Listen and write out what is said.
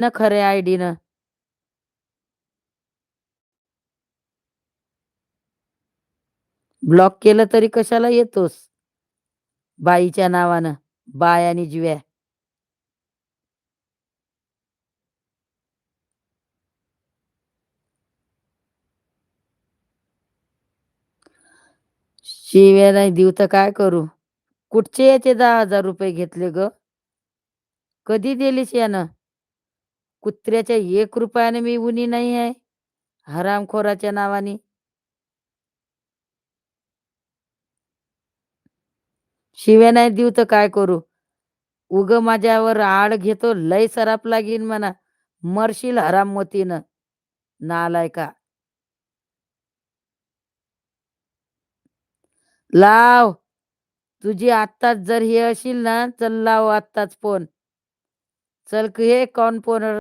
ना खऱ्या आयडीनं. ब्लॉक केलं तरी कशाला येतोस? बाईच्या नावानं. बाय आणि जिव्या. शिव्या नाही देऊ तर काय करू? कुठचे याचे ₹10,000 घेतले गं? कधी दिलीस यानं? कुत्र्याच्या ₹1 मी उणी नाही आहे. हरामखोराच्या नावानी. शिव्या नाही देऊ तर काय करू? उगं माझ्यावर आड घेतो, लय सराप लागीन म्हणा. मरशील हरामखोरीनं, नालायका. लाव. तुझी आत्ताच जर हे अशील ना, चल लाव आत्ताच फोन. चल हे कोण फोन